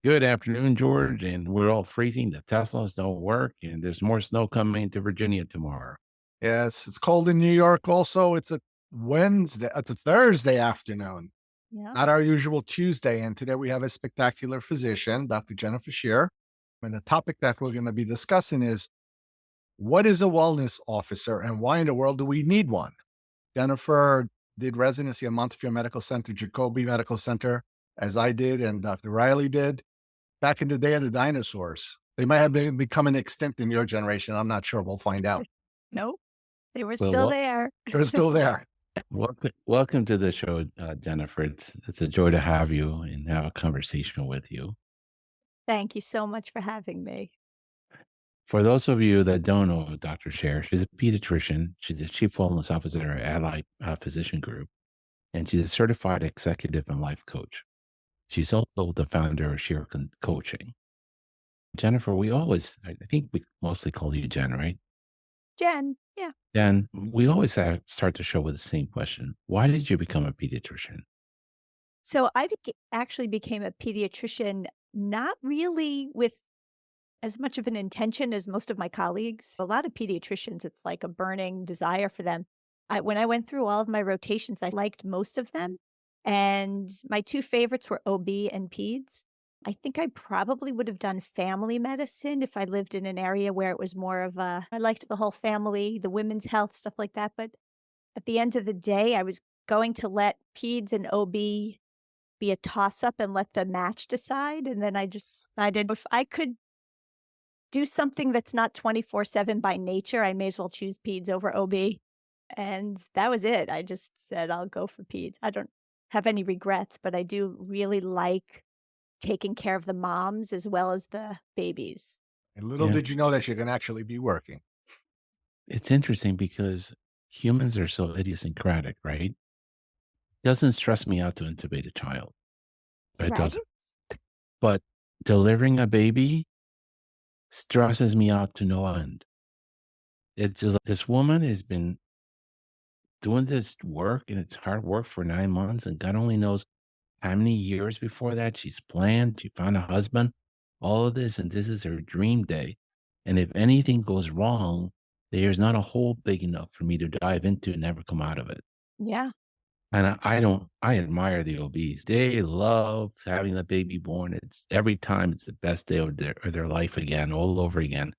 Good afternoon, George. And we're all freezing. The Teslas don't work, and there's more snow coming to Virginia tomorrow. Yes, it's cold in New York also. It's a Thursday afternoon, Yeah. not our usual Tuesday. And today we have a spectacular physician, Dr. Jennifer Shear. And the topic that we're going to be discussing is what is a wellness officer and why in the world do we need one? Jennifer did residency at Montefiore Medical Center, Jacobi Medical Center, as I did and Dr. Riley did back in the day of the dinosaurs. They might have been becoming extinct in your generation. I'm not sure. We'll find out. Nope, they were Well, still there. They're still there. welcome to the show, Jennifer. It's a joy to have you and have a conversation with you. Thank you so much for having me. For those of you that don't know Dr. Scher, she's a pediatrician. She's the chief wellness officer at Allied Physician Group, and she's a certified executive and life coach. She's also the founder of Shear Coaching. Jennifer, I think we mostly call you Jen, right? Jen, yeah. And we always start the show with the same question. Why did you become a pediatrician? So actually became a pediatrician, not really with as much of an intention as most of my colleagues. A lot of pediatricians, it's like a burning desire for them. When I went through all of my rotations, I liked most of them. And my two favorites were OB and peds. I think I probably would have done family medicine if I lived in an area where it was more of I liked the whole family, the women's health, stuff like that. But at the end of the day, I was going to let peds and OB be a toss up and let the match decide. And then I just decided if I could do something that's not 24/7 by nature, I may as well choose peds over OB. And that was it. I just said, I'll go for peds. I don't have any regrets, but I do really like taking care of the moms as well as the babies. And little Yeah, did you know that you're going to actually be working. it's interesting because humans are so idiosyncratic, right? Doesn't stress me out to intubate a child. It Right? doesn't. But delivering a baby stresses me out to no end. It's just like this woman has been doing this work and it's hard work for 9 months, and God only knows how many years before that she's planned. She found a husband, all of this, and this is her dream day. And if anything goes wrong, there's not a hole big enough for me to dive into and never come out of it. Yeah. And I admire the OBs. They love having the baby born. It's every time it's the best day of their life again, all over again.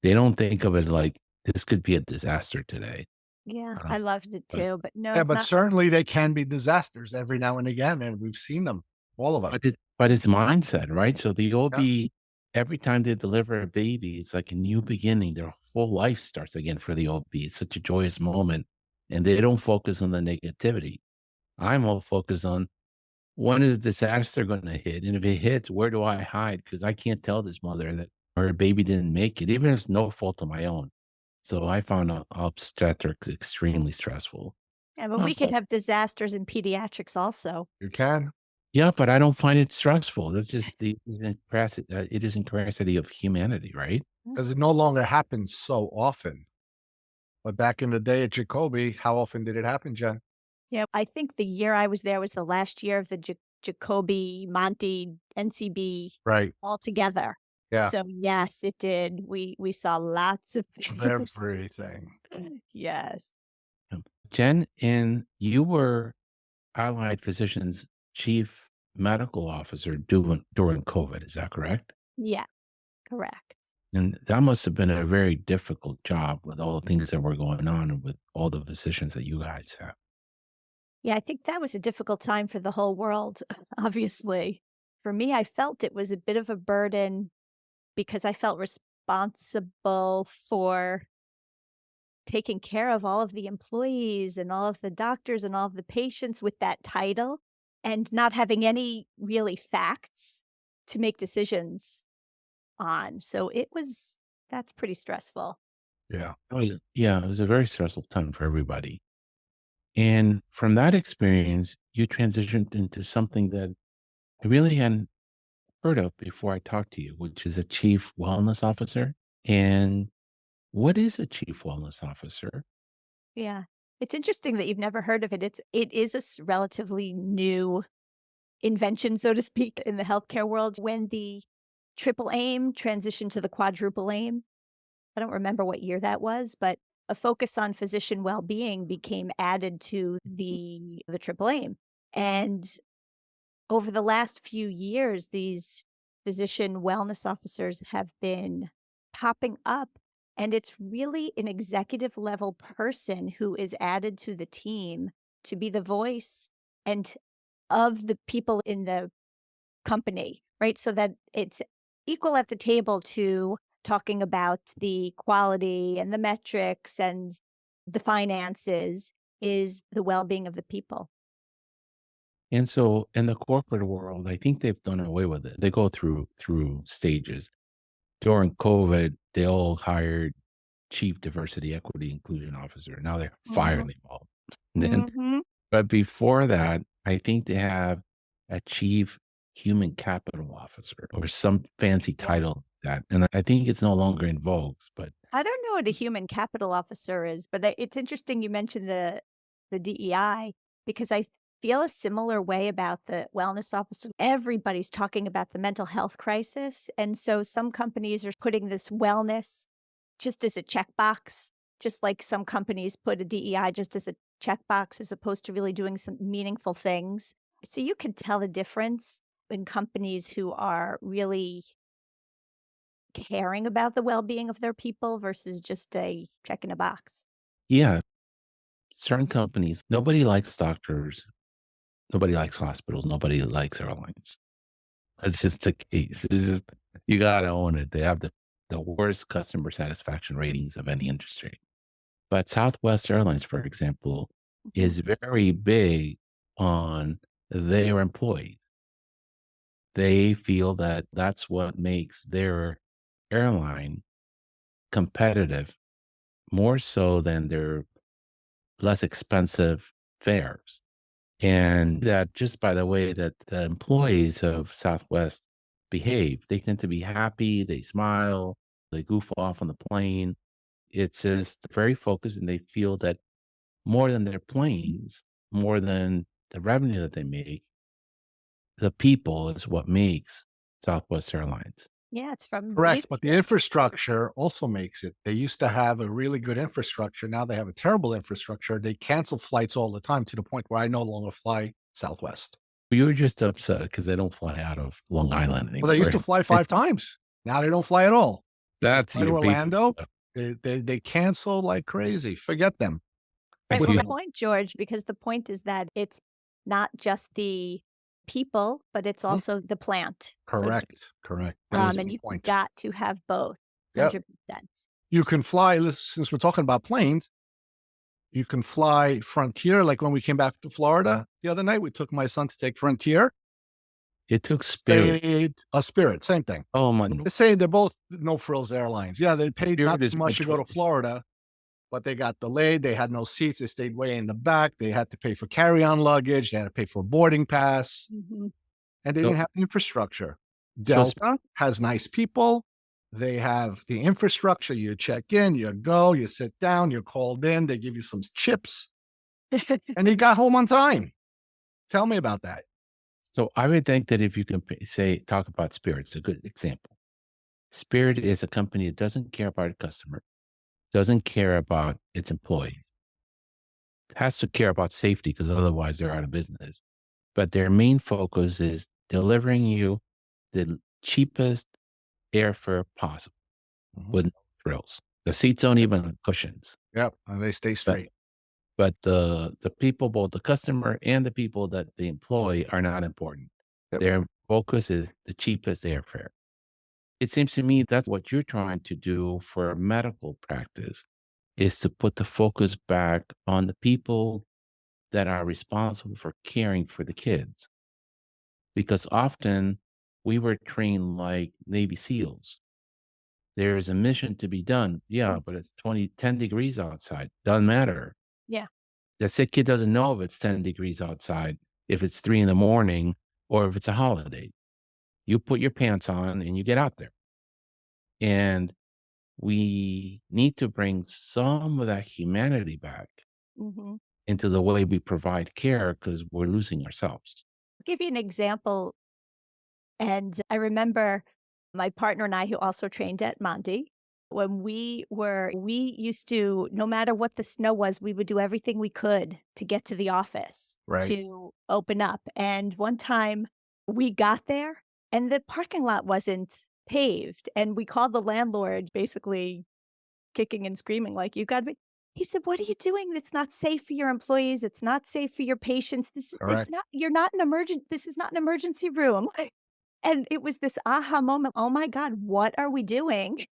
They don't think of it like this could be a disaster today. Yeah. Uh, I loved it but, too. But Yeah, no, but not certainly they can be disasters every now and again, and we've seen them, all of us. but it's mindset, right? So the Yes. OB, every time they deliver a baby, it's like a new beginning. Their whole life starts again for the OB. It's such a joyous moment. And they don't focus on the negativity. I'm all focused on when is the disaster going to hit? And if it hits, where do I hide? Because I can't tell this mother that her baby didn't make it, even if it's no fault of my own. So I found obstetrics extremely stressful. yeah, but Uh, we can have disasters in pediatrics also. You can. yeah, but I don't find it stressful. That's just the idiosyncrasy of humanity, right? Because it no longer happens so often. But back in the day at Jacoby, how often did it happen, Jen? Yeah, I think the year I was there was the last year of the Jacoby, Monty, NCB Right. all together. Yeah. So, yes, it did. We saw lots of things. Everything. Yes. Um, Jen, and you were Allied Physicians' chief medical officer during COVID. Is that correct? Yeah, correct. And that must have been a very difficult job with all the things that were going on and with all the physicians that you guys have. Yeah, I think that was a difficult time for the whole world, obviously. For me, I felt it was a bit of a burden because I felt responsible for taking care of all of the employees and all of the doctors and all of the patients with that title and not having any really facts to make decisions on. So that's pretty stressful. Yeah. Oh, yeah, it was a very stressful time for everybody. And from that experience, you transitioned into something that I really hadn't heard of before I talked to you, which is a chief wellness officer. And what is a chief wellness officer? Yeah. It's interesting that you've never heard of it. It is a relatively new invention, so to speak, in the healthcare world when the triple aim transitioned to the quadruple aim. I don't remember what year that was, but a focus on physician well-being became added to the triple aim. And over the last few years, these physician wellness officers have been popping up, and it's really an executive level person who is added to the team to be the voice and of the people in the company, right? So that it's equal at the table to talking about the quality and the metrics and the finances is the well-being of the people. And so in the corporate world, I think they've done away with it. They go through stages. During COVID, they all hired chief diversity, equity, inclusion officer. Now they're Mhm, firing them all. Then, mhm. but before that, I think they have a chief human capital officer or some fancy Yeah. title like that. And I think it's no longer in vogue. But I don't know what a human capital officer is, but it's interesting you mentioned the DEI because I feel a similar way about the wellness officer. Everybody's talking about the mental health crisis, and so some companies are putting this wellness just as a checkbox, just like some companies put a DEI just as a checkbox as opposed to really doing some meaningful things. So you can tell the difference in companies who are really caring about the well-being of their people versus just a check in a box. yeah, certain companies, nobody likes doctors, nobody likes hospitals, nobody likes airlines. That's just the case. It's just, you gotta own it. They have the worst customer satisfaction ratings of any industry. But Southwest Airlines, for example, Mhm. is very big on their employees. They feel that that's what makes their airline competitive more so than their less expensive fares. And that just by the way that the employees of Southwest behave, they tend to be happy, they smile, they goof off on the plane. It's just very focused and they feel that more than their planes, more than the revenue that they make, the people is what makes Southwest Airlines. Yeah, it's from Correct. But the leadership. infrastructure also makes it. They used to have a really good infrastructure. Now they have a terrible infrastructure. They cancel flights all the time to the point where I no longer fly Southwest. You were just upset because they don't fly out of Long Island Well, they used anymore. to fly 5 times. Now they don't fly at all. They That's fly to your people. Orlando. They cancel like crazy. Forget them. Right, What well, do the you point, George, because the point is that it's not just the people, but it's Mhm. also the plant, so to speak. Correct. Correct. That is And one you've point. got to have both, Yep. 100%. You can fly, since we're talking about planes, you can fly Frontier. Like when we came back to Florida the other night, we took my son to take Frontier. It took Spirit. Paid a Spirit, same thing. Oh my, They say they're both no frills airlines. Yeah, they paid not Spirit too is my much to go to choice. Florida, but they got delayed. They had no seats. They stayed way in the back. They had to pay for carry-on luggage. They had to pay for a boarding pass, Mhm. and they So, didn't have infrastructure. so Delta has nice people. They have the infrastructure. You check in, you go, you sit down, you're called in. They give you some chips, and you got home on time. Tell me about that. So I would think that if you can say talk about Spirit, it's a good example. Spirit is a company that doesn't care about its customer, doesn't care about its employees, has to care about safety because otherwise they're out of business. But their main focus is delivering you the cheapest airfare possible Mhm. with no frills. The seats don't even have cushions. Yep, and they stay But straight. the people, both the customer and the people that they employ, are not important. Yep. Their focus is the cheapest airfare. It seems to me that's what you're trying to do for medical practice is to put the focus back on the people that are responsible for caring for the kids. Because often we were trained like Navy SEALs. There's a mission to be done. Yeah, but it's 10 degrees outside. Doesn't matter. Yeah. The sick kid doesn't know if it's 10 degrees outside, if it's 3 in the morning, or if it's a holiday. You put your pants on and you get out there. And we need to bring some of that humanity back Mhm. into the way we provide care because we're losing ourselves. give you an example. And I remember my partner and I, who also trained at Monty, when we used to, no matter what the snow was, we would do everything we could to get to the office Right. to open up. And one time we got there and the parking lot wasn't paved. And we called the landlord, basically kicking and screaming, like, you got to be. He said, "What are you doing? It's not safe for your employees. It's not safe for your patients. It's Correct. not, you're not an emergent. This is not an emergency room." And it was this aha moment. Oh my God, what are we doing?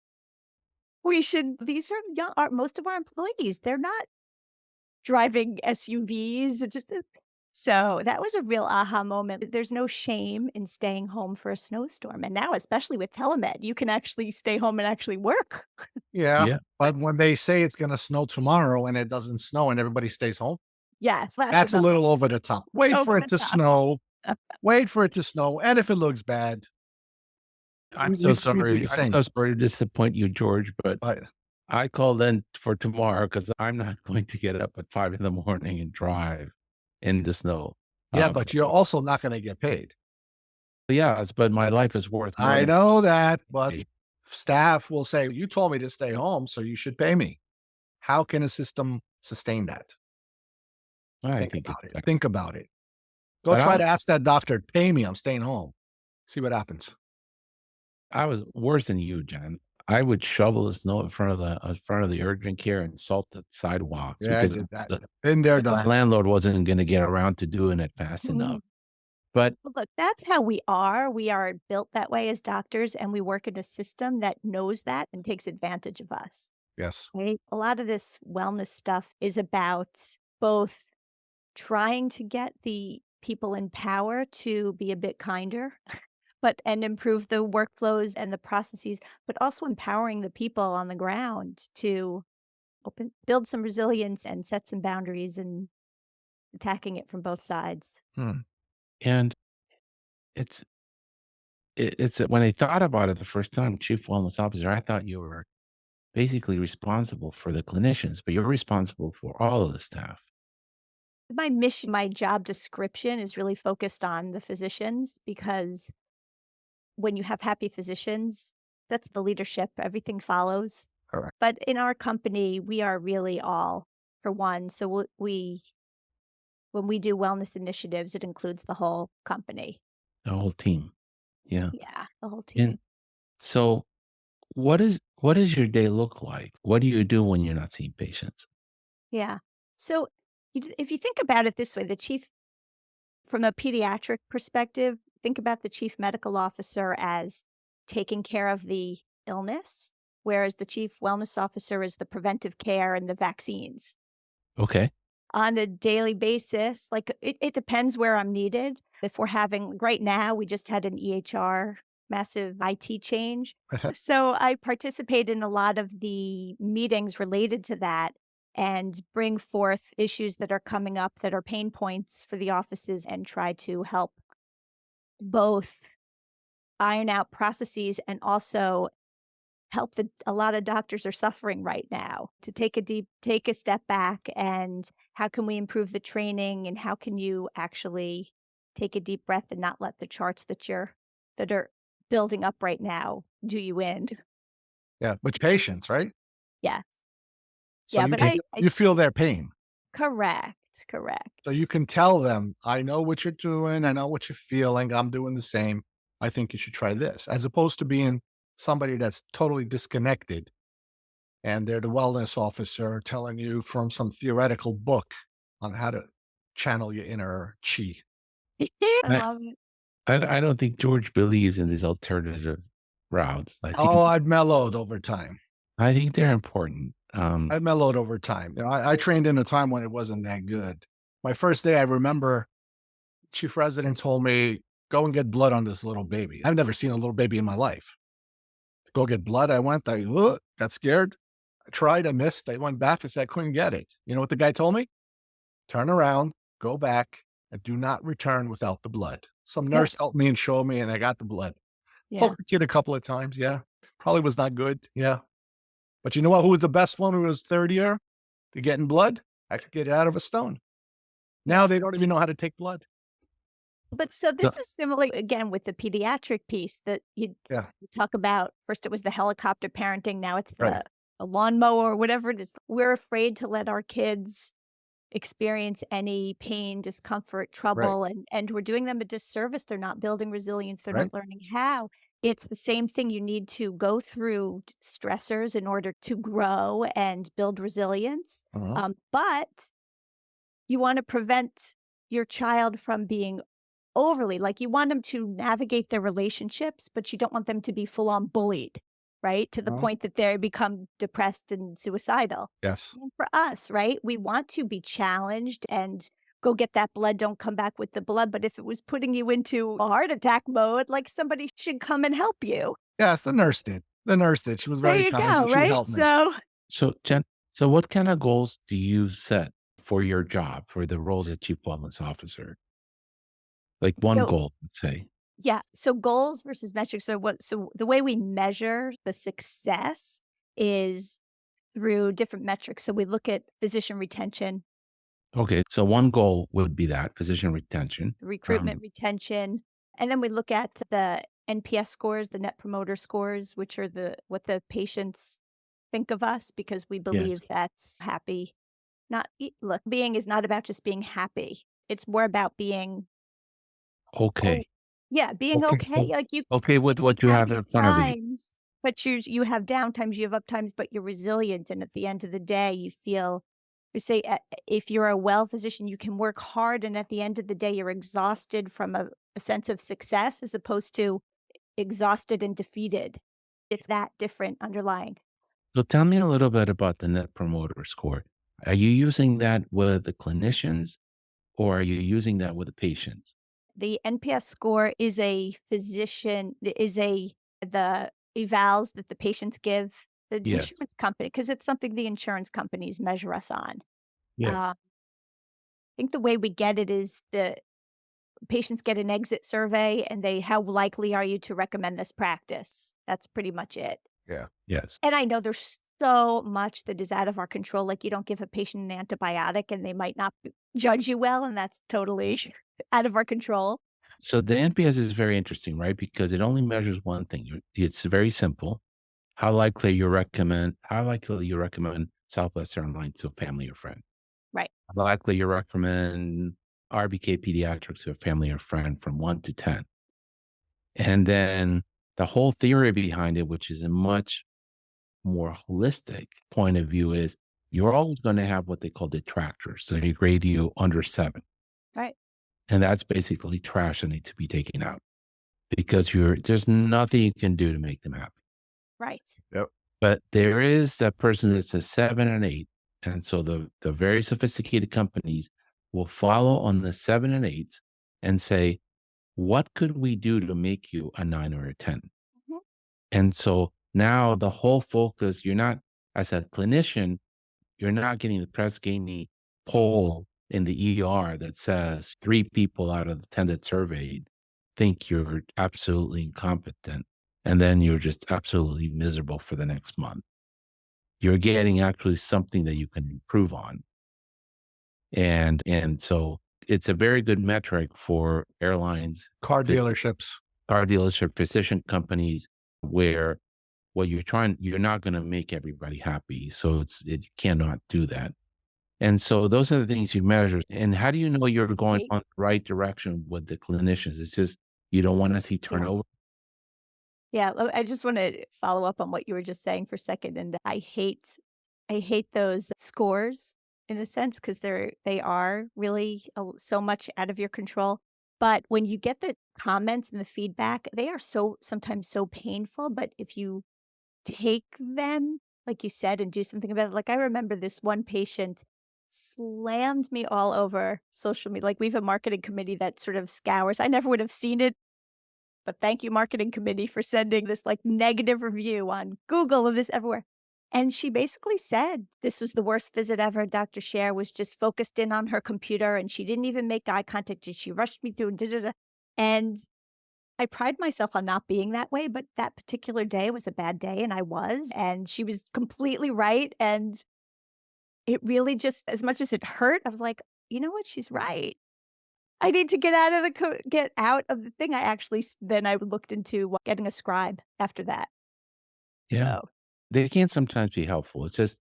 These are most of our employees. They're not driving SUVs. It's just, so that was a real aha moment. There's no shame in staying home for a snowstorm. And now, especially with telemed, you can actually stay home and actually work. Yeah. Yeah. But when they say it's going to snow tomorrow and it doesn't snow and everybody stays home, Yes, that's that's a enough. little over the top. Wait for Over it the to top. snow. Wait for it to snow. And if it looks bad, I'm we so do sorry. the I'm same. so sorry to disappoint you, George, but But I called in for tomorrow because I'm not going to get up at 5 in the morning and drive in the snow. yeah, but you're But also not going to get paid. yes, but my life is worth more I than know that, but pay. staff will say, you told me to stay home, so you should pay me. How can a system sustain that? I Think think it's about it. better. Think about it. Go But try to ask that doctor, pay me, I'm staying home. See what happens. I was worse than you, Jen. I would shovel the snow in front of the urgent care and salt the sidewalks Yeah, I because did that. the Been there, the done it. landlord wasn't gonna get around to doing it fast enough. Mhm. But Well, look, that's how we are. We are built that way as doctors, and we work in a system that knows that and takes advantage of us. Yes. Right? A lot of this wellness stuff is about both trying to get the people in power to be a bit kinder, and improve the workflows and the processes, but also empowering the people on the ground to build some resilience and set some boundaries and attacking it from both sides. Hmm. and it's it's when I thought about it the first time, chief wellness officer, I thought you were basically responsible for the clinicians, but you're responsible for all of the staff. My mission, my job description is really focused on the physicians because when you have happy physicians, that's the leadership, everything follows. Correct. But in our company, we are really all for one. So when we do wellness initiatives, it includes the whole company. The whole team. Yeah. Yeah, the whole And team. so what does your day look like? What do you do when you're not seeing patients? Yeah. So if you think about it this way, from a pediatric perspective, think about the chief medical officer as taking care of the illness, whereas the chief wellness officer is the preventive care and the vaccines. Okay. On a daily basis, like it depends where I'm needed. If we're having right now, we just had an EHR massive IT change. So I participate in a lot of the meetings related to that and bring forth issues that are coming up that are pain points for the offices and try to help both iron out processes and also help a lot of doctors are suffering right now to take a step back and how can we improve the training and how can you actually take a deep breath and not let the charts that are building up right now do you in. Yeah. But patients, right? Yes. So Yeah, you but can, I you feel their pain. correct. So you can tell them, I know what you're doing. I know what you're feeling. I'm doing the same. I think you should try this, as opposed to being somebody that's totally disconnected and they're the wellness officer telling you from some theoretical book on how to channel your inner chi. I I love it. I don't think George believes in these alternative routes. Oh, I've mellowed over time. I think they're important. I've mellowed over time. You know, I trained in a time when it wasn't that good. My first day, I remember chief resident told me, go and get blood on this little baby. I've never seen a little baby in my life. Go get blood. I went, got scared. I tried, I missed. I went back and said I couldn't get it. You know what the guy told me? Turn around, go back, and do not return without the blood. Some Yep. nurse helped me and showed me, and I got the blood. Yeah. Poked the kid a couple of times. Yeah. Probably was not good. Yeah. But you know what? Who was the best one who was third year to getting blood? I could get it out of a stone. Now they don't even know how to take blood. But so So this is similar again with the pediatric piece that Yeah. you talk about. First, it was the helicopter parenting. Now it's Right. the lawnmower or whatever it is. We're afraid to let our kids experience any pain, discomfort, Right. trouble, and we're doing them a disservice. They're not building resilience. They're Right. not learning how. It's the same thing. You need to go through stressors in order to grow and build resilience. Uh-huh. But you want to prevent your child from being overly like, you want them to navigate their relationships, but you don't want them to be full on bullied, right? To the Uh-huh. point that they become depressed and suicidal. Yes. And for us, right, we want to be challenged and go get that blood, don't come back with the blood. But if it was putting you into a heart attack mode, like somebody should come and help you. Yes, the nurse did. The nurse did. She was There very you kind go, and she would right? help me. so Jen, so what kind of goals do you set for your job, for the roles as chief wellness officer? Like one So goal, let's say. yeah, so goals versus metrics are so the way we measure the success is through different metrics. So we look at physician retention, Okay, so one goal would be that physician retention. recruitment retention, and then we look at the NPS scores, the net promoter scores, which are what the patients think of us because we Yes. believe that's happy. Not look, being is not about just being happy. It's more about being oh Okay. yeah, being Okay. okay. Like Okay, with you what you have have your in front of you. times, but you have downtimes, you have uptimes, but you're resilient. And at the end of the day, you feel, you say, if you're a well physician, you can work hard. And at the end of the day, you're exhausted from a sense of success as opposed to exhausted and defeated. It's that different underlying. So tell me a little bit about the net promoter score. Are you using that with the clinicians or are you using that with the patients? The NPS score is a physician, the evals that the patients give the Yes. insurance company because it's something the insurance companies measure us on. Yes. I think the way we get it is the patients get an exit survey and how likely are you to recommend this practice? That's pretty much it. Yeah. Yes. And I know there's so much that is out of our control. Like you don't give a patient an antibiotic and they might not judge you well, and that's totally out of our control. So the NPS is very interesting, right? Because it only measures one thing. It's very simple. How likely you recommend Southwest Airlines to a family or friend? Right. How likely you recommend RBK Pediatrics to a family or friend from 1 to 10? And then the whole theory behind it, which is a much more holistic point of view, is you're always going to have what they call detractors. So they grade you under 7. Right. And that's basically trash that needs to be taken out because there's nothing you can do to make them happy. Right. Yep. But there is that person that's a 7 and 8. And so the very sophisticated companies will follow on the 7 and 8 and say, what could we do to make you a 9 or a 10? Mhm. And so now the whole focus, you're not, as a clinician, you're not getting the Press Ganey poll in the ER that says 3 people out of the 10 that surveyed think you're absolutely incompetent. And then you're just absolutely miserable for the next month. You're getting actually something that you can improve on. And so it's a very good metric for airlines, Car phys- dealerships. car dealership, physician companies, where what you're not going to make everybody happy. So you cannot do that. And so those are the things you measure. And how do you know you're going Right. on the right direction with the clinicians? It's just you don't want to see Yeah. turnover. Yeah. I just want to follow up on what you were just saying for a second. And I hate those scores in a sense because they are really so much out of your control. But when you get the comments and the feedback, they are sometimes so painful. But if you take them, like you said, and do something about it. Like I remember this one patient slammed me all over social media. Like we have a marketing committee that sort of scours. I never would have seen it, but thank you, marketing committee, for sending this like negative review on Google and this everywhere. And she basically said this was the worst visit ever. Dr. Shear was just focused in on her computer and she didn't even make eye contact and she rushed me through and da. And I pride myself on not being that way, but that particular day was a bad day and I was, and she was completely right. And it really just, as much as it hurt, I was like, you know what? She's right. I need to get out of the thing. I actually then I looked into getting a scribe after that. Yeah. So, They can sometimes be helpful. It's just,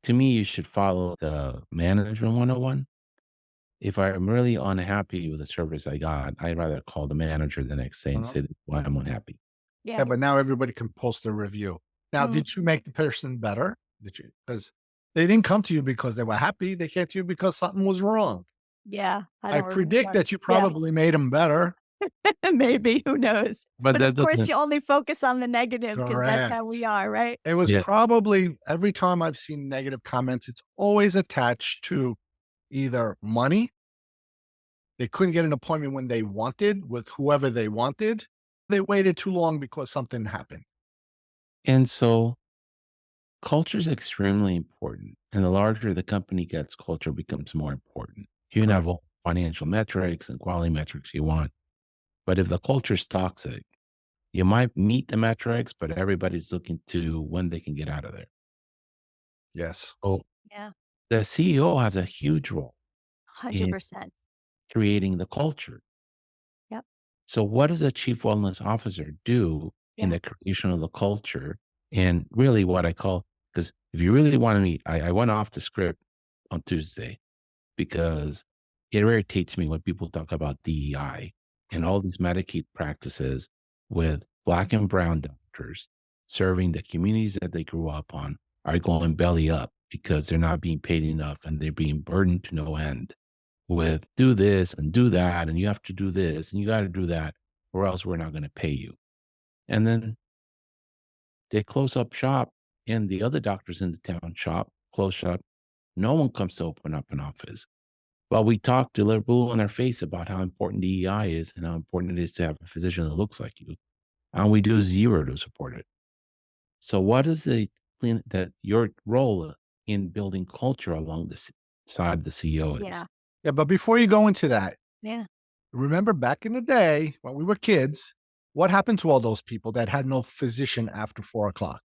to me, you should follow the management 101. If I'm really unhappy with the service I got, I'd rather call the manager the next day and Uh-huh. say why I'm unhappy. Yeah, yeah. but now everybody can post a review. Now, Mm, did you make the person better? Did you? Because they didn't come to you because they were happy. They came to you because something was wrong. yeah, I I don't predict remember. that you Yeah, probably made them better. maybe, who knows? But But that of course, doesn't. you only focus on the negative because that's how Correct. we are, right? It was Yeah. probably every time I've seen negative comments, it's always attached to either money. They couldn't get an appointment when they wanted with whoever they wanted. They waited too long because something happened. And so culture is extremely important. And the larger the company gets, culture becomes more important. You can have Correct. all financial metrics and quality metrics you want. But if the culture's toxic, you might meet the metrics, but everybody's looking to when they can get out of there. Yes. Oh, Yeah, the CEO has a huge role in 100%. creating the culture. Yep. So, what does a chief wellness officer do in Yeah. the creation of the culture? And really, what I call, because if you really want to meet, I went off the script on Tuesday because it irritates me when people talk about DEI and all these Medicaid practices with Black and brown doctors serving the communities that they grew up on are going belly up because they're not being paid enough and they're being burdened to no end with do this and do that, and you have to do this and you got to do that, or else we're not going to pay you. And then they close up shop, and the other doctors in the town close shop. No one comes to open up an office. Well, we talk to their blue in their face about how important DEI is and how important it is to have a physician that looks like you, and we do zero to support it. So, what is your role in building culture along the side of the CEO is? Yeah. Yeah, but before you go into that, Yeah. remember back in the day when we were kids, what happened to all those people that had no physician after 4 o'clock?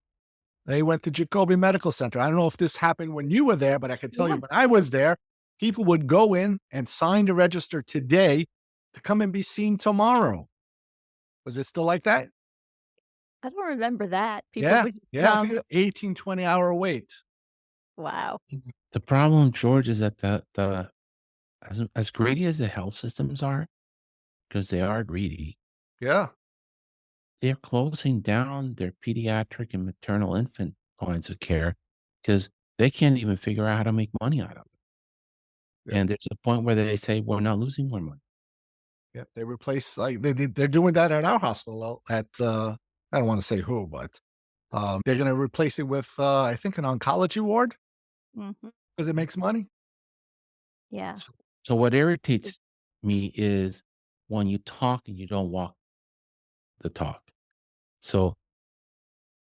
They went to Jacoby Medical Center. I don't know if this happened when you were there, but I can tell you Yes. when I was there, people would go in and sign to register today to come and be seen tomorrow. Was it still like that? I don't remember that. People Yeah. would Yeah. come. 18, 20-hour wait. Wow. The problem, George, is that the as greedy as the health systems are, because they are greedy, Yeah. they're closing down their pediatric and maternal infant lines of care because they can't even figure out how to make money out of it. Yeah. And there's a point where they say, "We're not losing more money." Yeah. They replace like they're doing that at our hospital at I don't want to say who, but they're gonna replace it with I think an oncology ward Mhm. because it makes money. Yeah. So so what irritates me is when you talk and you don't walk the talk. So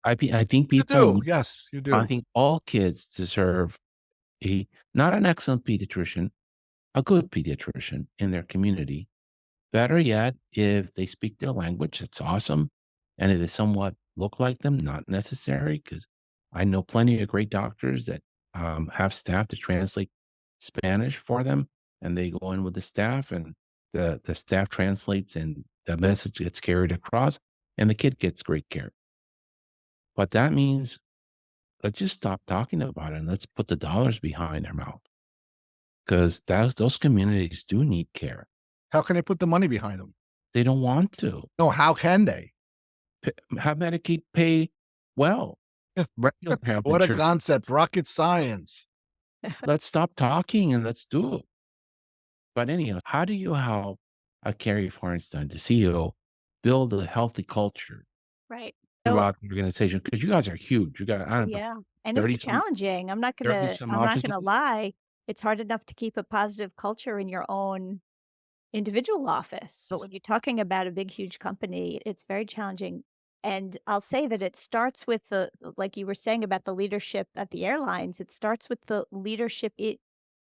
I think You people do. Yes, you I do. think all kids deserve a not an excellent pediatrician, a good pediatrician in their community. Better yet, if they speak their language, it's awesome. And if they somewhat look like them, not necessary, because I know plenty of great doctors that have staff to translate Spanish for them. And they go in with the staff, and the staff translates, and the message gets carried across, and the kid gets great care. But that means let's just stop talking about it and let's put the dollars behind their mouth because those communities do need care. How can they put the money behind them? They don't want to. No, how can they? Have Medicaid pay well. Right. You don't have What a insurance. concept, rocket science. Let's stop talking and let's do it. But anyhow, how do you help a Carrie Farnstein, the CEO, build a healthy culture Right. So, throughout the organization? Because you guys are huge. You got, I don't know, yeah, and it's 30 some, challenging. 30 some I'm not gonna offices. lie. It's hard enough to keep a positive culture in your own individual office. But when you're talking about a big, huge company, it's very challenging. And I'll say that it starts with like you were saying about the leadership at the airlines, it starts with the leadership. A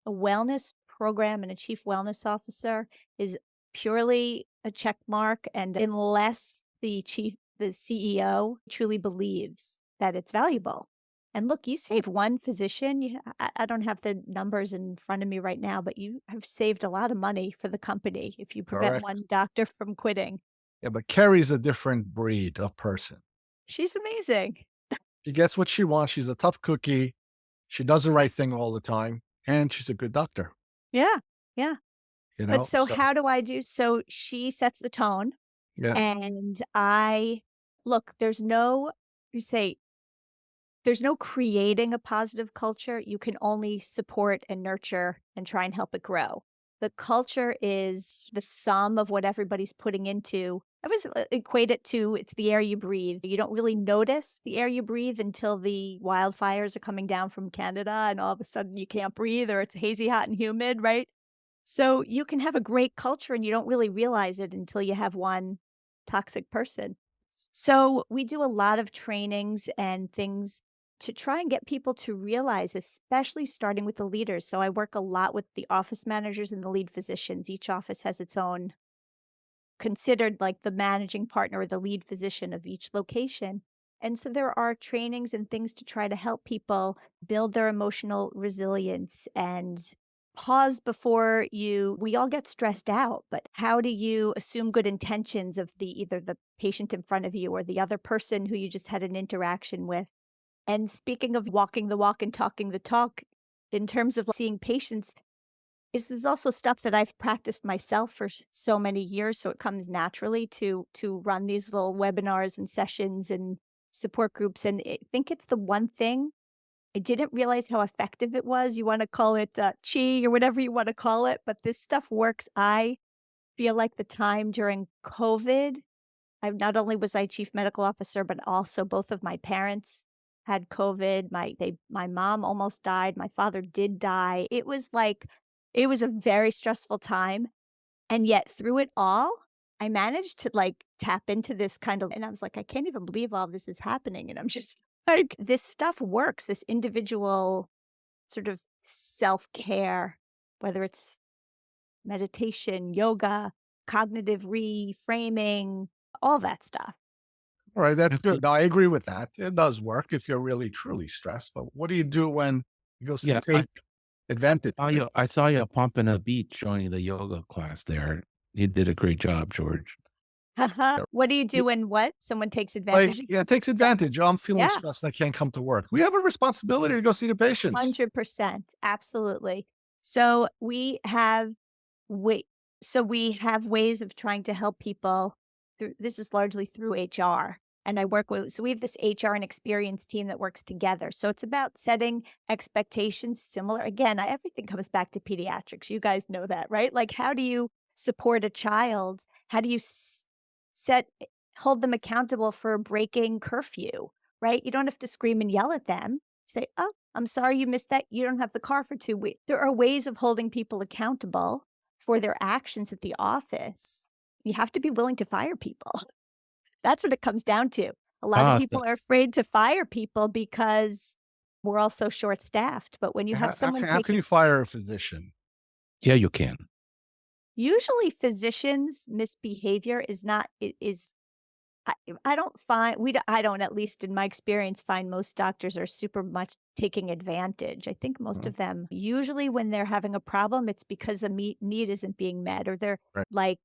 wellness program and a chief wellness officer is purely a check mark. And unless the CEO truly believes that it's valuable, And look, you save one physician. I don't have the numbers in front of me right now, but you have saved a lot of money for the company if you prevent Correct. one doctor from quitting. Yeah, but Carrie's a different breed of person. She's amazing. She gets what she wants. She's a tough cookie. She does the right thing all the time, and she's a good doctor, Yeah. Yeah. you But know? so So, how do I do so she sets the tone yeah. and I look, you say there's no creating a positive culture. You can only support and nurture and try and help it grow. The culture is the sum of what everybody's putting into. I always equate it to it's the air you breathe. You don't really notice the air you breathe until the wildfires are coming down from Canada and all of a sudden you can't breathe or it's hazy, hot, and humid, right? So you can have a great culture and you don't really realize it until you have one toxic person. So we do a lot of trainings and things to try and get people to realize, especially starting with the leaders. So I work a lot with the office managers and the lead physicians. Each office has its own considered like the managing partner or the lead physician of each location. And so there are trainings and things to try to help people build their emotional resilience and pause before we all get stressed out, but how do you assume good intentions of either the patient in front of you or the other person who you just had an interaction with? And speaking of walking the walk and talking the talk, in terms of seeing patients, this is also stuff that I've practiced myself for so many years, so it comes naturally to run these little webinars and sessions and support groups, and I think it's the one thing I didn't realize how effective it was. You wanna call it, chi or whatever you wanna call it, but this stuff works. I feel like the time during COVID, I not only was I chief medical officer, but also both of my parents had COVID. My mom almost died. My father did die. It was a very stressful time, and yet through it all, I managed to, like, tap into this kind of and I was like, "I can't even believe all this is happening," and I'm just like, this stuff works, this individual sort of self-care, whether it's meditation, yoga, cognitive reframing, all that stuff. All right, that's Okay. good. I agree with that. It does work if you're really truly stressed, but what do you do when it goes to Yeah, take advantage of it? I saw you pumping a beat joining the yoga class there. You did a great job, George. Yeah, What do you Y do when what? Someone takes like, advantage of yeah, it takes advantage. "Oh, I'm feeling Yeah, stressed, I can't come to work." We have a responsibility to go see the patients. 100%, absolutely. So wait we have ways of trying to help people through this is largely through HR, and I work with so we have this HR and experience team that works together. So it's about setting expectations similar again, everything comes back to pediatrics. You guys know that, right? Like, how do you support a child? How do you set hold them accountable for breaking curfew, right? You don't have to scream and yell at them. Say, "Oh, I'm sorry you missed that. You don't have the car for 2 weeks." There are ways of holding people accountable for their actions at the office. You have to be willing to fire people. That's what it comes down to. A lot of the people are afraid to fire people because we're all so short-staffed, but when you have someone How can taking you fire a physician? Yeah, you can. usually physicians' misbehavior is not is I I don't find we d I don't, at least in my experience, find most doctors are super much taking advantage. I think most Mhm, of them usually when they're having a problem, it's because a need isn't being met or they're, right. like,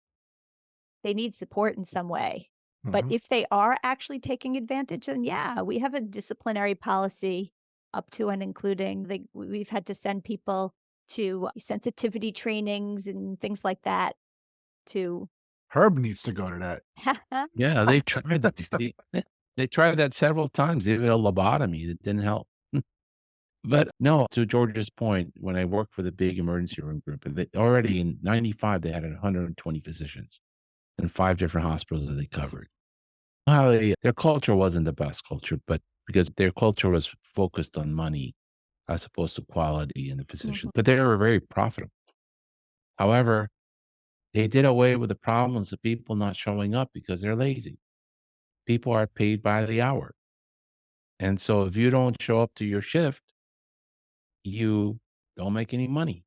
they need support in some way. But Mhm. if they are actually taking advantage, then yeah, we have a disciplinary policy up to and including we've had to send people to sensitivity trainings and things like that to Herb needs to go to that. Yeah, they've tried that. They tried that several times, even a lobotomy, it didn't help. But no, to George's point, when I worked for the big emergency room group, they already in '95, they had 120 physicians in 5 different hospitals that they covered. How their culture wasn't the best culture, but because their culture was focused on money as opposed to quality in the Mhm. physicians, but they were very profitable. However, they did away with the problems of people not showing up because they're lazy. People are paid by the hour. And so if you don't show up to your shift, you don't make any money.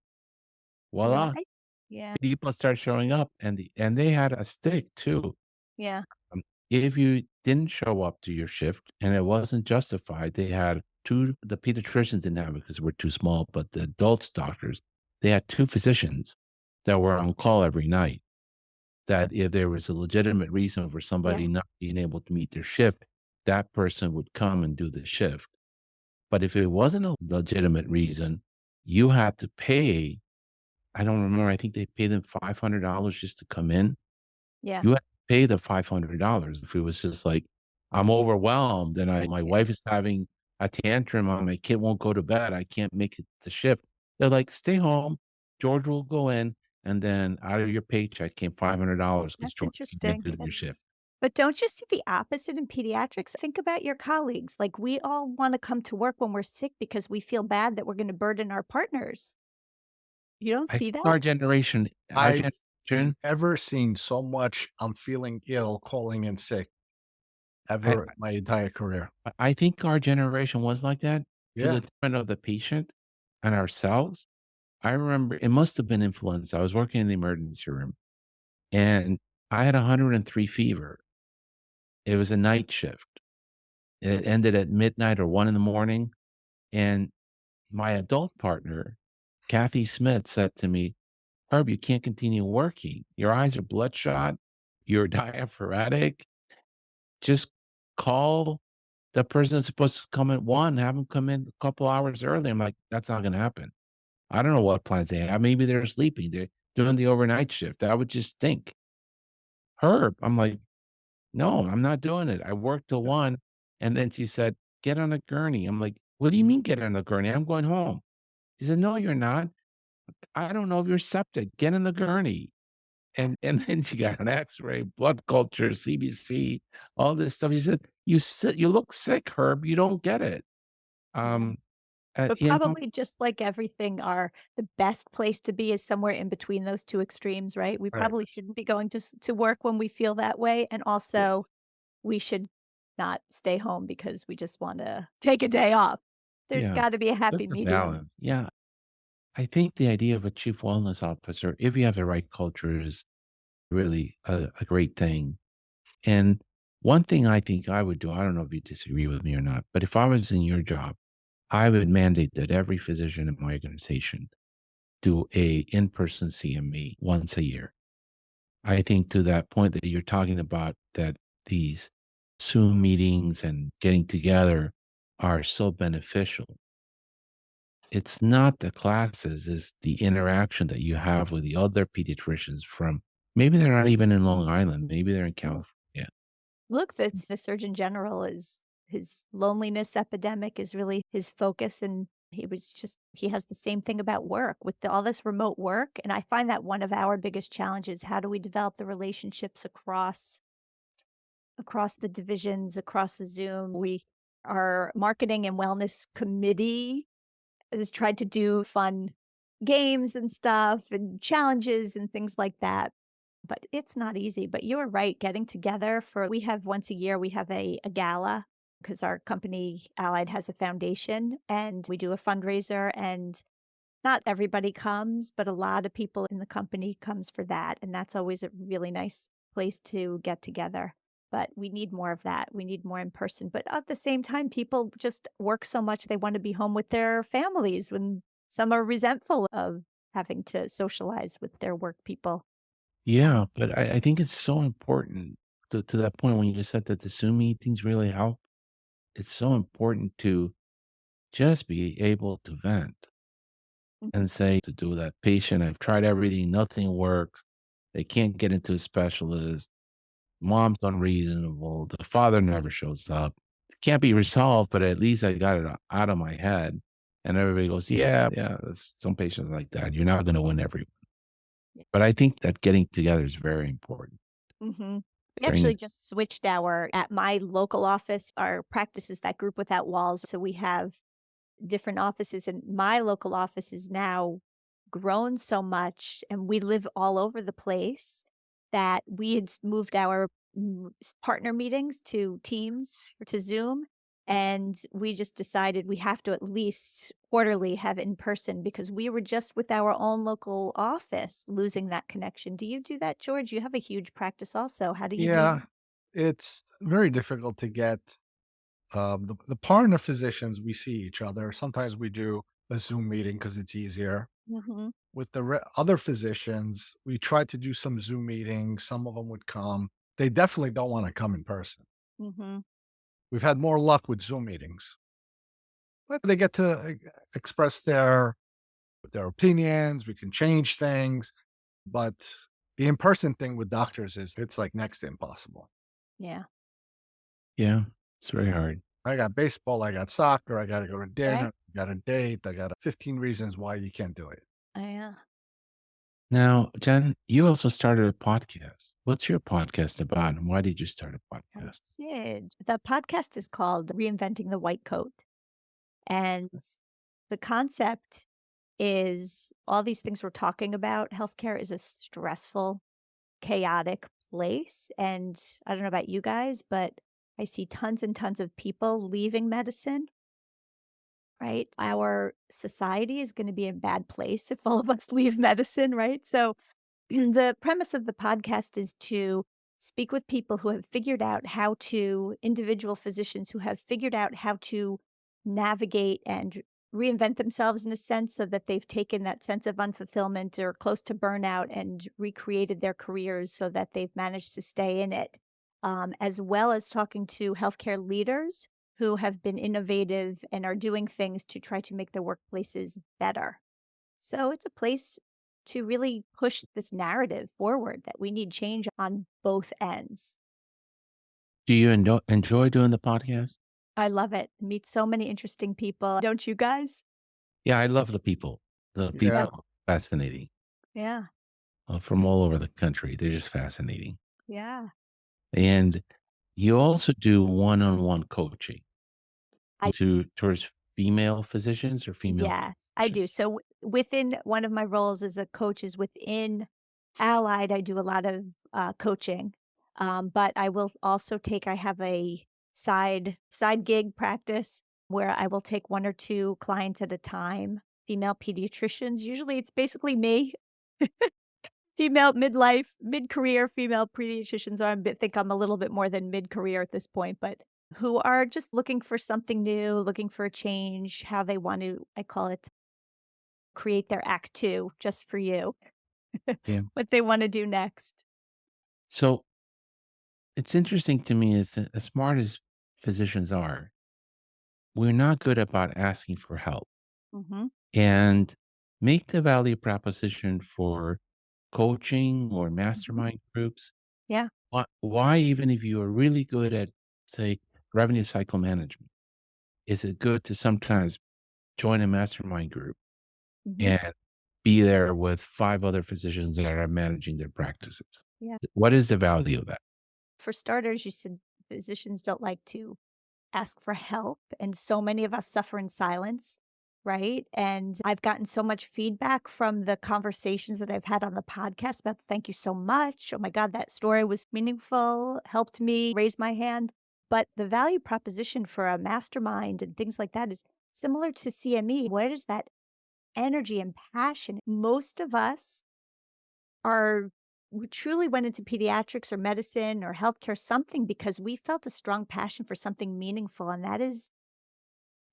Yeah, Voila. yeah, People start showing up and they had a stick too. yeah. If you didn't show up to your shift and it wasn't justified, they had the pediatricians didn't have it because we're too small, but the adults doctors, they had 2 physicians that were on call every night, that if there was a legitimate reason for Yeah. somebody not being able to meet their shift, that person would come and do the shift. But if it wasn't a legitimate reason, you had to pay. I don't remember, I think they paid them $500 just to come in. Yeah. You had to pay the $500 if it was just like, "I'm overwhelmed and my Yeah. wife is having a tantrum and my kid won't go to bed, I can't make it the shift." They're like, "Stay home, George will go in, and then out of your paycheck came $500 because That's George can't interesting. do your shift." But don't you see the opposite in pediatrics? Think about your colleagues. Like, we all want to come to work when we're sick because we feel bad that we're going to burden our partners. You don't I see think that? our I've generation, never seen so much I'm feeling ill calling in sick I ever in my entire career. I think our generation was like that to the Yeah. detriment of the patient and ourselves. I remember it must have been influenza. I was working in the emergency room and I had 103 fever. It was a night shift. It ended at midnight or 1 in the morning. And my adult partner, Kathy Smith, said to me, "Herb, you can't continue working. Your eyes are bloodshot. You're diaphoretic. Just call the person that's supposed to come at 1, have them come in a couple hours early." I'm like, "That's not going to happen." I don't know what plans they have. Maybe they're sleeping. They're doing the overnight shift. I would just think, "Herb." I'm like, "No, I'm not doing it. I work till 1." And then she said, "Get on a gurney." I'm like, "What do you mean get on a gurney? I'm going home." She said, "No, you're not. I don't know if you're septic. Get in the gurney." And then she got an X-ray, blood culture, CBC, all this stuff. She said, You look sick, Herb. You don't get it." Yeah. Um, But you know, probably just like everything, the best place to be is somewhere in between those 2 extremes, right? We Right. probably shouldn't be going to work when we feel that way, and Yeah. also we should not stay home because we just wanna take a day off. There's yeah, gotta be a just happy a medium. balance. Yeah, I think the idea of a chief wellness officer, if you have the right culture, is really a great thing. And one thing I think I would do, I don't know if you disagree with me or not, but if I was in your job, I would mandate that every physician in my organization do a in-person CME once a year. I think to that point that you're talking about, that these Zoom meetings and getting together are so beneficial. It's not the classes, it's the interaction that you have with the other pediatricians from, maybe they're not even in Long Island, maybe they're in Yeah. California. Look, that's the Surgeon General is his loneliness epidemic is really his focus, and he has the same thing about work with all this remote work, and I find that one of our biggest challenges, how do we develop the relationships across the divisions, across the Zoom? Our marketing and wellness committee has tried to do fun games and stuff and challenges and things like that. But it's not easy. But you're right, getting together we have once a year, we have a gala because our company Allied has a foundation and we do a fundraiser and not everybody comes, but a lot of people in the company comes for that. And that's always a really nice place to get together. But we need more of that. We need more in person. But at the same time, people just work so much, they want to be home with their families when some are resentful of having to socialize with their work people. Yeah, but I think it's so important to that point when you said that the Zoom meetings really help. It's so important to just be able to vent Mhm. and say to do that patient, "I've tried everything, nothing works. They can't get into a specialist. Mom's unreasonable. The father never shows up. It can't be resolved, but at least I got it out of my head." And everybody goes, "Yeah, yeah, there's some patients like that. You're not going to win every." But I think that getting together is very important. Mhm. We Bring actually it. just switched at my local office, our practice is that group without walls, so we have different offices, and my local office is now grown so much, and we live all over the place that we had moved our partner meetings to Teams or to Zoom. And we just decided we have to at least quarterly have in person because we were just with our own local office losing that connection. Do you do that, George? You have a huge practice also. How do you deal? Yeah. It's very difficult to get The partner physicians, we see each other. Sometimes we do a Zoom meeting because it's easier. Mhm. With the other physicians, we tried to do some Zoom meetings. Some of them would come. They definitely don't want to come in person. Mhm. We've had more luck with Zoom meetings, but they get to express their opinions. We can change things, but the in-person thing with doctors is it's like next to impossible. Yeah. Yeah, it's very hard. I got baseball, I got soccer, I got to go to dinner, Right? I got a date, I got 15 reasons why you can't do it. Yeah. Now, Jen, you also started a podcast. What's your podcast about, and why did you start a I podcast? did. The podcast is called Reinventing the White Coat. And the concept is all these things we're talking about. Healthcare is a stressful, chaotic place. And I don't know about you guys, but I see tons and tons of people leaving medicine, right? Our society is going to be in a bad place if all of us leave medicine, right? So the premise of the podcast is to speak with people who have figured out how to, individual physicians who have figured out how to navigate and reinvent themselves in a sense so that they've taken that sense of unfulfillment or close to burnout and recreated their careers so that they've managed to stay in it. As well as talking to healthcare leaders who have been innovative and are doing things to try to make their workplaces better. So it's a place to really push this narrative forward that we need change on both ends. Do you enjoy doing the podcast? I love it. Meet so many interesting people. Don't you guys? Yeah, I love the people. The Yeah. Yeah. people are fascinating Yeah. from all over the country. They're just fascinating. Yeah. And you also do one-on-one coaching I towards female physicians or female yes, I patients? do. So within one of my roles as a coach is within Allied, I do a lot of coaching. But I will also take I have a side gig practice where I will take one or two clients at a time, female pediatricians. Usually it's basically me. Female midlife, mid-career female pediatricians, or think I'm a little bit more than mid-career at this point, but who are just looking for something new, looking for a change, how they want to, I call it, create their act 2 just for you, Yeah. what they wanna do next. So it's interesting to me is that as smart as physicians are, we're not good about asking for help Mhm, and make the value proposition for coaching or mhm. mastermind groups. Yeah, Why, even if you are really good at, say, revenue cycle management, is it good to sometimes join a mastermind group mhm, and be there with 5 other physicians that are managing their practices? yeah. What is the value of that? For starters, you said physicians don't like to ask for help, and so many of us suffer in silence, right? And I've gotten so much feedback from the conversations that I've had on the podcast about thank you so much. Oh my God, that story was meaningful, helped me raise my hand. But the value proposition for a mastermind and things like that is similar to CME. Where does that energy and passion? Most of us are we truly went into pediatrics or medicine or healthcare something because we felt a strong passion for something meaningful, and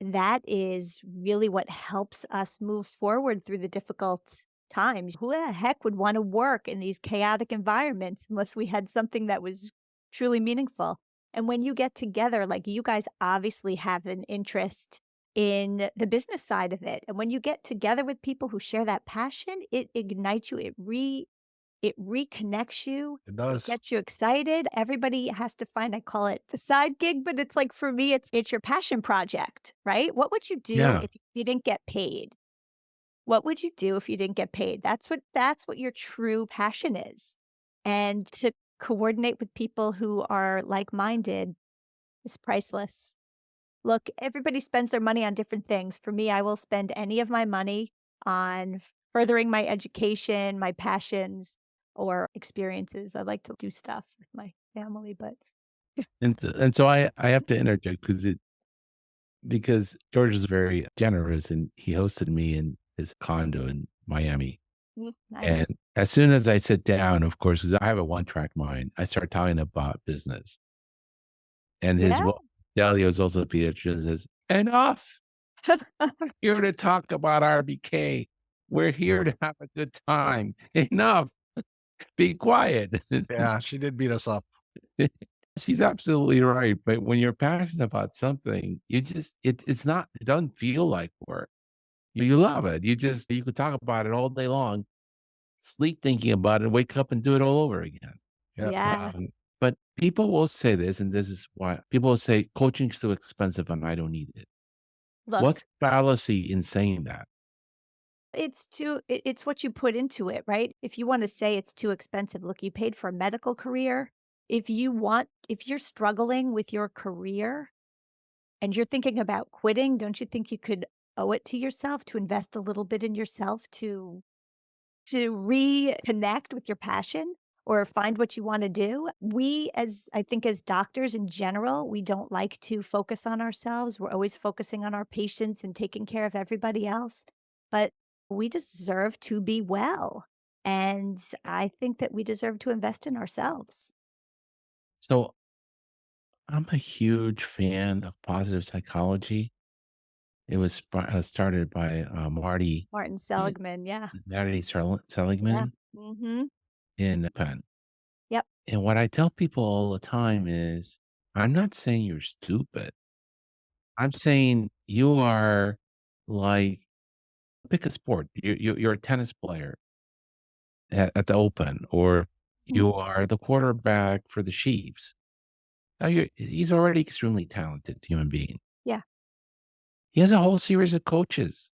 that is really what helps us move forward through the difficult times. Who the heck would want to work in these chaotic environments unless we had something that was truly meaningful? And when you get together, like you guys obviously have an interest in the business side of it. And when you get together with people who share that passion, it ignites you, it reconnects you, It it does. gets you excited. Everybody has to find I call it a side gig, but it's like for me, it's your passion project, right? What would you do Yeah. if you didn't get paid? What would you do if you didn't get paid? That's what your true passion is. And to coordinate with people who are like-minded is priceless. Look, everybody spends their money on different things. For me, I will spend any of my money on furthering my education, my passions, or experiences. I like to do stuff with my family, but And so I have to interject because George is very generous, and he hosted me in his condo in Miami. And nice. as soon as I sit down, of course, 'cause I have a one-track mind, I start talking about business. And his Yeah, wa Dahlia is also a pediatrician, says, "Enough! Here to talk about RBK. We're here to have a good time. Enough! Be quiet." Yeah, she did beat us up. She's absolutely right, but when you're passionate about something, you just it doesn't feel like work. You love it. You could talk about it all day long, sleep thinking about it, and wake up and do it all over again. Yeah. Yeah. But people will say this, and this is why people will say, "Coaching's too expensive and I don't need it." What's Look, fallacy in saying that? it's what you put into it, right? If you wanna say it's too expensive, look, you paid for a medical career. If you're struggling with your career and you're thinking about quitting, don't you think you could owe it to yourself to invest a little bit in yourself to reconnect with your passion or find what you wanna do? We as I think as doctors in general, we don't like to focus on ourselves. We're always focusing on our patients and taking care of everybody else, but we deserve to be well, and I think that we deserve to invest in ourselves. So, I'm a huge fan of positive psychology. It was started by, Martin eh, Seligman, yeah. Yeah. Seligman Mhm. in Penn. Yep. And what I tell people all the time is, I'm not saying you're stupid. I'm saying you are like pick a sport. You're a tennis player at the Open, or Mhm. you are the quarterback for the Chiefs. Now he's already extremely talented human being. Yeah. He has a whole series of coaches.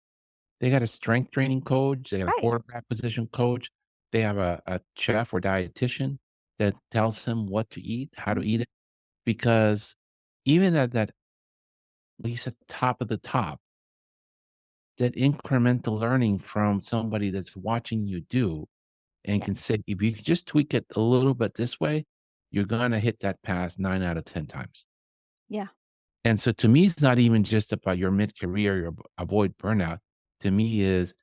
They got a strength training coach, they got a Right. quarterback position coach, they have a chef or dietitian that tells him what to eat, how to eat Mhm. it, because even at that at least at the top of the top, that incremental learning from somebody that's watching you do and Yeah. can say, if you could just tweak it a little bit this way, you're gonna hit that pass 9 out of 10 times. Yeah. And so to me, it's not even just about your mid-career, your avoid burnout. To me is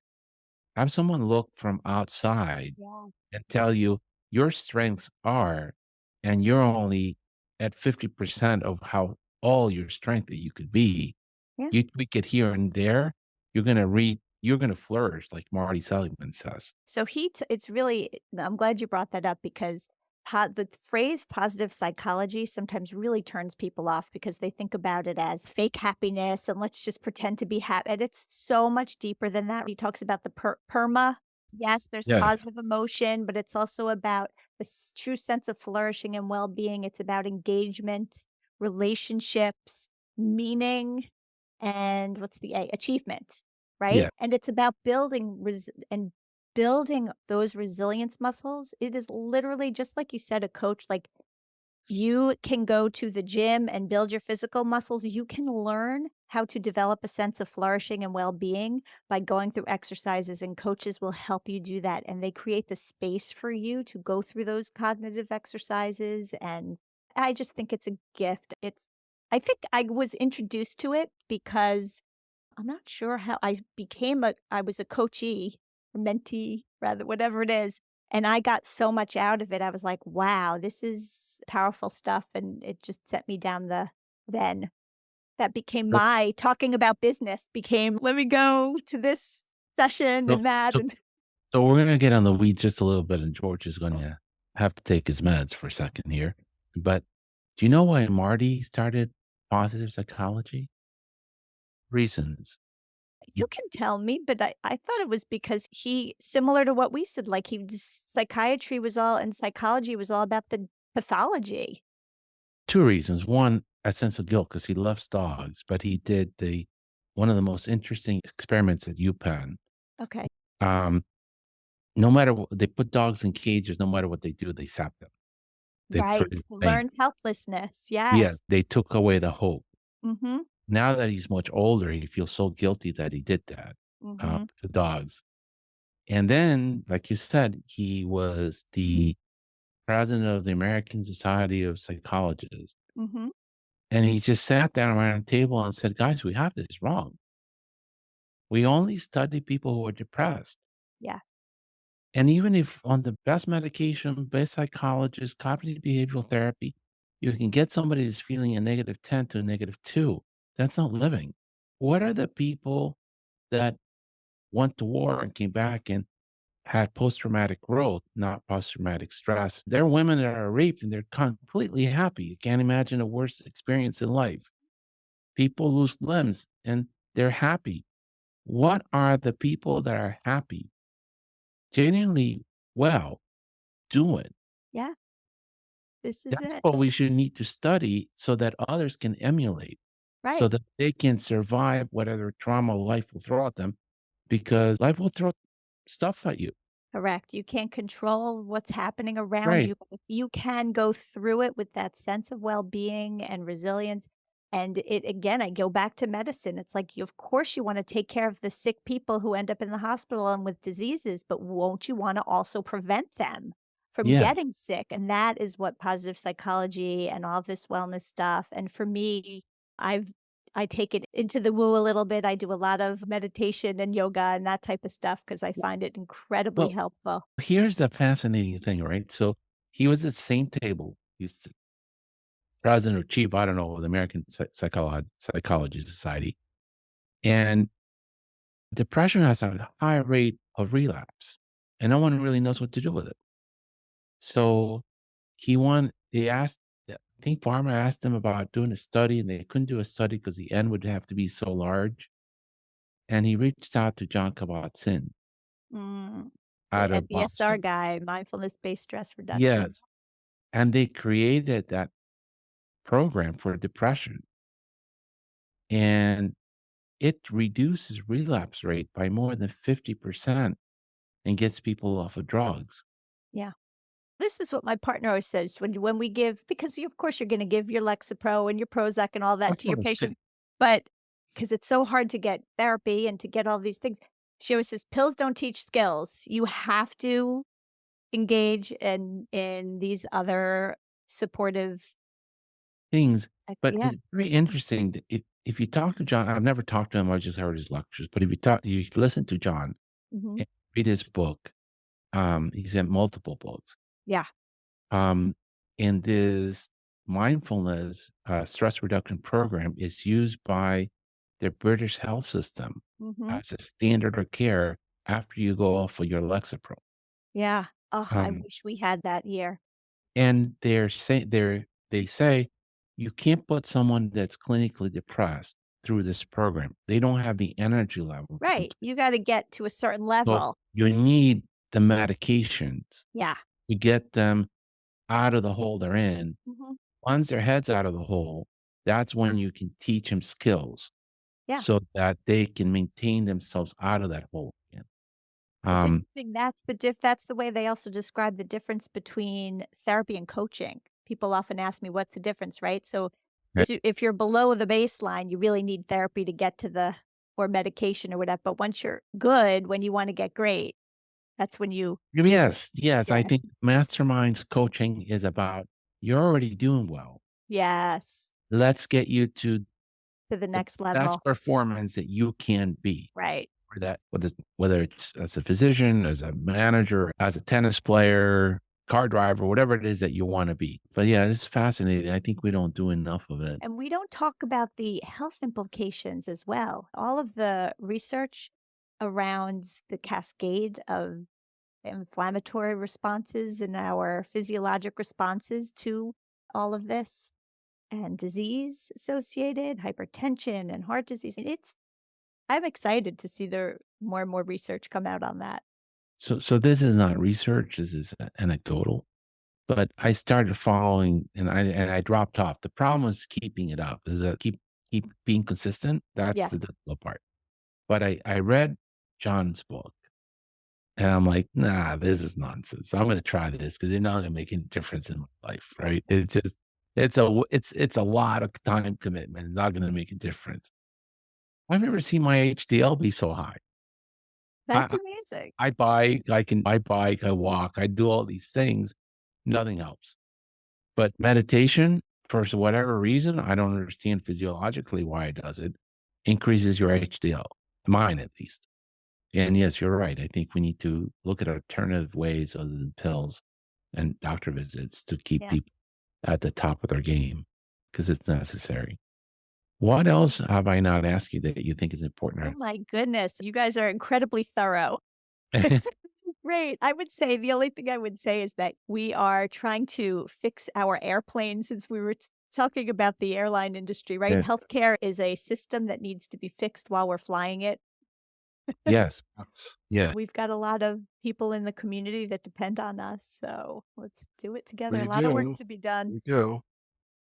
have someone look from outside Yeah. and tell you your strengths are, and you're only at 50% of how all your strength that you could be. Yeah. You tweak it here and there, you're gonna flourish like Marty Seligman says. So it's really I'm glad you brought that up because the phrase positive psychology sometimes really turns people off because they think about it as fake happiness and let's just pretend to be happy. And it's so much deeper than that. He talks about the perma. Yes, there's Yeah, positive emotion, but it's also about the true sense of flourishing and well being. It's about engagement, relationships, meaning, and what's the A? Achievement, right? yeah. And it's about building those resilience muscles. It is literally just like you said, a coach, like you can go to the gym and build your physical muscles. You can learn how to develop a sense of flourishing and well-being by going through exercises, and coaches will help you do that. And they create the space for you to go through those cognitive exercises. And I just think it's a gift. I think I was introduced to it because I'm not sure how I was a coachee or mentee, rather, whatever it is, and I got so much out of it. I was like, "Wow, this is powerful stuff," and it just set me down then that became So my talking about business became, "Let me go to this session so and that," so and so we're gonna get on the weeds just a little bit, and George is gonna have to take his meds for a second here. But do you know why Marty started positive psychology? Reasons. you can tell me, but I thought it was because he similar to what we said, like, he just psychiatry was all and psychology was all about the pathology. 2 reasons. 1, a sense of guilt because he loves dogs, but he did the one of the most interesting experiments at UPenn. Okay. Um, no matter what they put dogs in cages, no matter what they do, they sap them. They Right, produce pain. learned helplessness, Yeah, yes. they took away the hope. Mhm, Now that he's much older, he feels so guilty that he did that, mhm, to dogs. And then, like you said, he was the president of the American Society of Psychologists, mhm, and he just sat down around a table and said, "Guys, we have this wrong. We only study people who are depressed. yeah, And even if on the best medication, best psychologist, cognitive behavioral therapy, You can get somebody who's feeling a -10 to a -2. That's not living. What are the people that went to war and came back and had post-traumatic growth, not post-traumatic stress? There are women that are raped and they're completely happy. You can't imagine a worse experience in life. People lose limbs and they're happy. What are the people that are happy, genuinely well, doing? Yeah, this is That's it. what we should need to study so that others can emulate, so Right. that they can survive whatever trauma life will throw at them, because life will throw stuff at you. Correct. You can't control what's happening around Right. you, but if you can go through it with that sense of well-being and resilience, and it again, I go back to medicine. It's like, of course, you want to take care of the sick people who end up in the hospital and with diseases, but won't you want to also prevent them from Yeah. getting sick? And that is what positive psychology and all this wellness stuff. And for me, I've I take it into the woo a little bit. I do a lot of meditation and yoga and that type of stuff because I find it incredibly Well, helpful. here's the fascinating thing, right? So he was at the same table. He's the president or chief, I don't know, of the American Psychology Society. And depression has a high rate of relapse, and no one really knows what to do with it. So they asked, I think Pharma asked them about doing a study, and they couldn't do a study because the N would have to be so large. And he reached out to John Kabat-Zinn Mm, the out of MBSR Boston. guy, mindfulness-based stress reduction. Yes. And they created that program for depression, and it reduces relapse rate by more than 50% and gets people off of drugs. Yeah. This is what my partner always says when we give because of course you're gonna give your Lexapro and your Prozac and all that Of to your course. patient, but because it's so hard to get therapy and to get all these things, she always says, "Pills don't teach skills. You have to engage in these other supportive." Things, but Yeah. it's very interesting that if you talk to John, I've never talked to him, I just heard his lectures, but if you listen to John Mhm. and read his book, he's in multiple books, Yeah. um, and this mindfulness, stress reduction program is used by the British health system Mhm. as a standard of care after you go off of your Lexapro. Yeah. Oh, I Um, wish we had that here. and they say you can't put someone that's clinically depressed through this program. They don't have the energy level to Right. complete. You gotta get to a certain So level. you need the medications Yeah. to get them out of the hole they're in. Mhm. Once their head's out of the hole, that's when you can teach them skills Yeah. so that they can maintain themselves out of that hole again. It's Um, interesting, that's the way they also describe the difference between therapy and coaching. People often ask me, "What's the difference?" Right? So, right. if you're below the baseline, you really need therapy to get to the or medication or whatever, but once you're good, when you wanna get great, that's when you Yes, yes, I yeah. think Masterminds coaching is about you're already doing well. Yes, Let's get you to to the the next best level. performance that you can be, Right. or that whether it's as a physician, as a manager, as a tennis player, car driver, whatever it is that you wanna be. But yeah, it's fascinating. I think we don't do enough of it. And we don't talk about the health implications as well. All of the research around the cascade of inflammatory responses and our physiologic responses to all of this and disease associated hypertension and heart disease. And I'm excited to see the more and more research come out on that. So this is not research, this is anecdotal, but I started following and I dropped off. The problem was keeping it up, is that keep being consistent, that's Yes. the difficult part. But I read John's book, and I'm like, "Nah, this is nonsense. I'm gonna try this because it's not gonna make any difference in my life," right? It's just it's a lot of time commitment. It's not gonna make a difference. I've never seen my HDL be so high. That's I amazing. I bike, I walk, I do all these things, nothing helps. But meditation, for whatever reason, I don't understand physiologically why it does it, increases your HDL, mine at least. And yes, you're right. I think we need to look at alternative ways other than pills and doctor visits to keep Yeah. people. at the top of their game because it's necessary. What else have I not asked you that you think is Oh important? my goodness, you guys are incredibly thorough. Great. I would say the only thing I would say is that we are trying to fix our airplane since we were talking about the airline industry, right? Yeah. Healthcare is a system that needs to be fixed while we're flying it. Yes. Yes. Yeah. We've got a lot of people in the community that depend on us, so let's do it together. A We lot of work do. to be done. We do.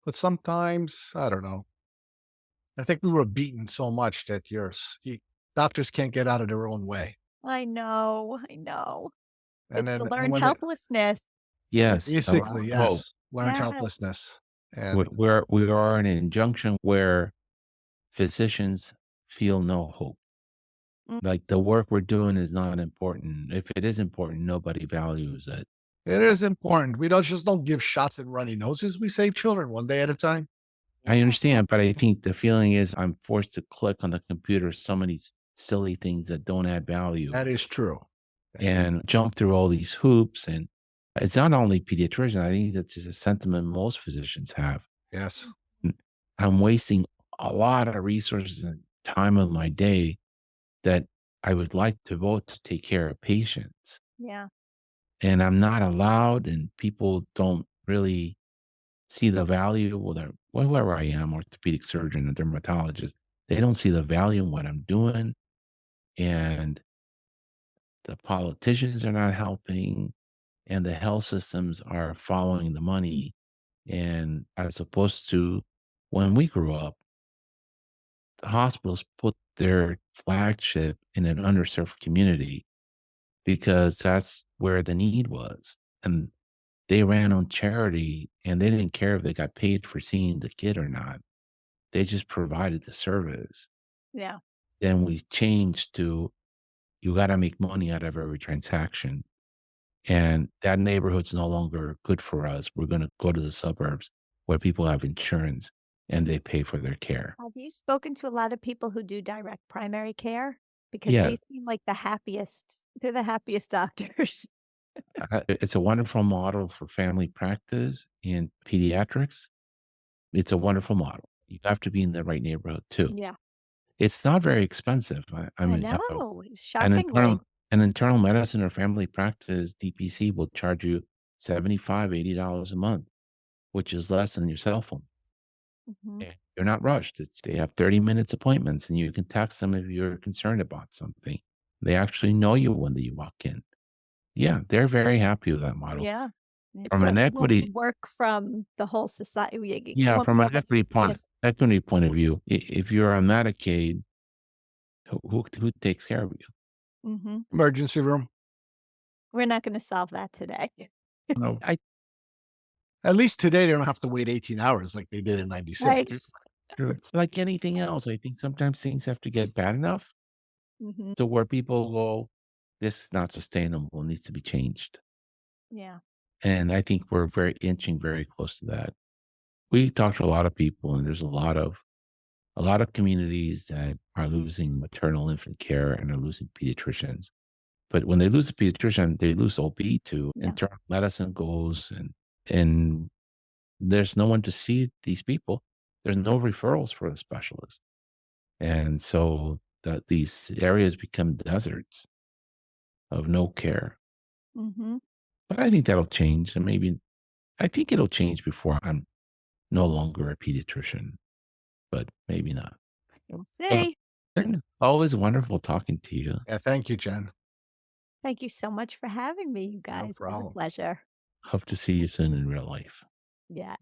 But sometimes, I don't know. I think we were beaten so much that doctors can't get out of their own way. I know, I know. And It's the and learned when it helplessness. Yes. A lot basically, of hope. yes, learned Yes. helplessness. We And we are in an injunction where physicians feel no hope. Mm, Like the work we're doing is not important. If it is important, nobody values it. it is important. We don't give shots at runny noses. We save children one day at a time. I yeah. understand, but I think the feeling is I'm forced to click on the computer so many silly things that don't add value That is true. That is and jump through all these hoops. And it's not only pediatricians. I think that's just a sentiment most physicians have. yes. N- I'm wasting a lot of resources and time of my day that I would like to devote to take care of patients. Yeah. And I'm not allowed, and people don't really see the value, whether whoever I am, orthopedic surgeon, a dermatologist, they don't see the value in what I'm doing. And the politicians are not helping, and the health systems are following the money. And as opposed to when we grew up, the hospitals put their flagship in an underserved community because that's where the need was. And they ran on charity and they didn't care if they got paid for seeing the kid or not. They just provided the service. Yeah. Then we changed to you got to make money out of every transaction. And that neighborhood's no longer good for us. We're going to go to the suburbs where people have insurance and they pay for their care. Have you spoken to a lot of people who do direct primary care? Because Yeah, they seem like the happiest. They're the happiest doctors. it's a wonderful model for family practice in pediatrics. It's a wonderful model. You have to be in the right neighborhood too. Yeah. It's not very expensive. I I mean, know. an Shockingly. internal medicine or family practice DPC will charge you 75, $80 a month, which is less than your cell phone. Mhm. And you're not rushed. They have 30 minutes appointments and you can text them if you're concerned about something. They actually know you when you walk in. Yeah, they're very happy with that model. Yeah. It From an certainly won't equity work from the whole society. yeah, from an Yes. equity point of view, if you're on Medicaid, who takes care of you? Mhm. Emergency room. We're not gonna solve that today. No. I At least today they don't have to wait 18 hours like they did in Right. '96. It's like anything else. I think sometimes things have to get bad enough Mhm. to where people go, "This is not sustainable, it needs to be changed." Yeah. And I think we're very inching very close to that. We talked to a lot of people, and there's a lot of communities that are losing maternal infant care and are losing pediatricians. But when they lose a pediatrician, they lose OB too. Yeah. Internal medicine goes, and there's no one to see these people. There's no referrals for the specialist. And so these areas become deserts of no care. Mhm. But I think that'll change. And maybe I think it'll change before I'm no longer a pediatrician, but maybe not. We'll Uh, see. Always wonderful talking to you. Yeah, thank you, Jen. Thank you so much for having me, you No guys. It was a problem. pleasure. Hope to see you soon in real life. Yeah.